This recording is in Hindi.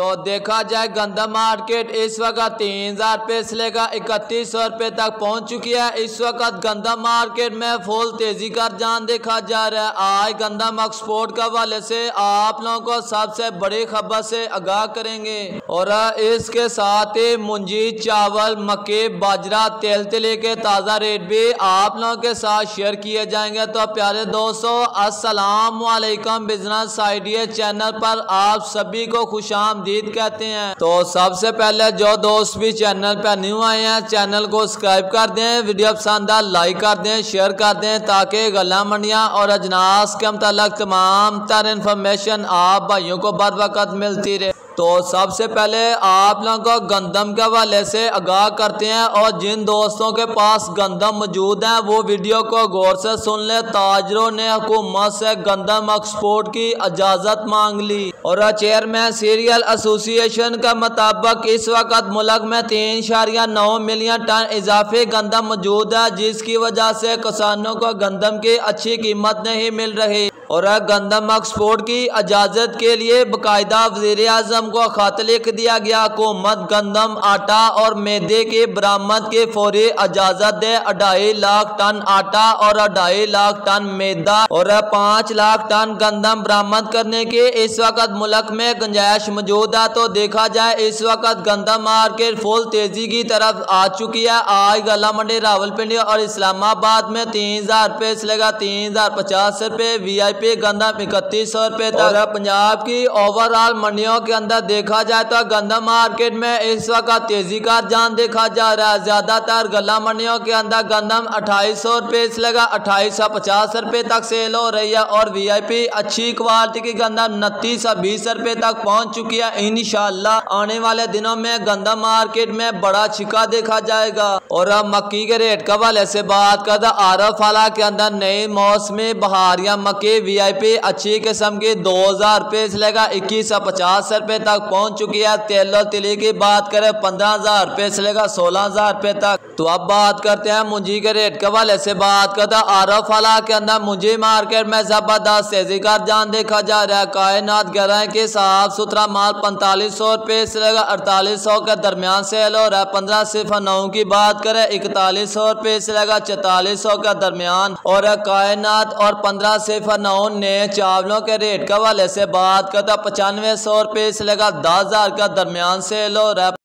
तो देखा जाए गंदम मार्केट इस वक्त 3000 रुपये से लेकर 3100 रुपये तक पहुंच चुकी है। इस वक्त गंदम मार्केट में फुल तेजी का रुझान देखा जा रहा है। आज गंदम एक्सपोर्ट के हवाले से आप लोगों को सबसे बड़ी खबर से आगाह करेंगे और इसके साथ ही मुंजी, चावल, मक्के, बाजरा, तेल तेली के ताज़ा रेट भी आप लोगों के साथ शेयर किए जाएंगे। तो प्यारे दोस्तों, अस्सलाम वालेकुम। बिजनेस आइडिया चैनल पर आप सभी को खुशामदीद कहते हैं। तो सबसे पहले जो दोस्त भी चैनल पर न्यू आए हैं, चैनल को सब्सक्राइब कर दें, वीडियो पसंद आए लाइक कर दें, शेयर कर दें, ताकि गला मंडियां और अजनास के मुताल्लिक तमाम तर इंफॉर्मेशन आप भाइयों को बर वक्त मिलती रहे। तो सबसे पहले आप लोगों को गंदम के हवाले से आगाह करते हैं और जिन दोस्तों के पास गंदम मौजूद है वो वीडियो को गौर से सुन ले। ताजरों ने हुकूमत से गंदम एक्सपोर्ट की इजाज़त मांग ली और चेयरमैन सीरियल एसोसिएशन के मुताबिक इस वक्त मुल्क में 3.9 मिलियन टन इजाफी गंदम मौजूद है, जिसकी वजह से किसानों को गंदम की अच्छी कीमत नहीं मिल रही और गंदम एक्सपोर्ट की इजाज़त के लिए बाकायदा वज़ीर आज़म को खत लिख दिया गया। हुकूमत गंदम, आटा और मैदे के बरामद की फौरी इजाज़त दे। 2.5 लाख टन आटा और 2.5 लाख टन मैदा और 5 लाख टन गंदम बरामद करने की इस वक्त मुल्क में गुंजाइश मौजूद है। तो देखा जाए इस वक्त गंदम मार्केट फुल तेजी की तरफ आ चुकी है। आज गला मंडी, रावलपिंडी और इस्लामाबाद में 3000 रुपये से लेकर 3050 रुपये, VIP गंदम 3100 रुपये तक। पंजाब की ओवरऑल मंडियों के अंदर देखा जाए तो गंदम मार्केट में इस वक्त तेजी का रुझान देखा जा रहा है। ज्यादातर गला मंडियों के अंदर गंदम 2800 रुपये से लेकर 2850 रुपये तक सेल हो रही है और VIP अच्छी क्वालिटी की गंदम 2920 रुपये तक पहुंच चुकी है। इंशाल्लाह आने वाले दिनों में गंदम मार्केट में बड़ा छिका देखा जाएगा। और मक्की के रेट के हवाले से बात करते आरफ वाला के अंदर नई मौसमी बहारिया मक्की VIP अच्छी किस्म की 2000 रुपये से लेकर 2150 रुपये तक पहुंच चुकी है। तेल और तिली की बात करें 15000 रुपये से लेकर 16000 रुपये तक। तो अब बात करते हैं मुंजी के रेट के हवाले से बात करते हैं आरफ वाला के अंदर मुंजी मार्केट में जबरदस्त तेजी का रुझान देखा जा रहा है। कायनात गरां के साफ सुथरा माल 4500 रुपये से लेकर 4800 के दरमियान सेल हो रहा है। 1509 की बात करें 4100 रुपये से लेकर 4400 के दरमियान और कायनात और 1509 नए चावलों के रेट के हवाले से बात करते हैं 9500 रुपये से लेकर 10,000 का दरमियान सेल हो रहा है।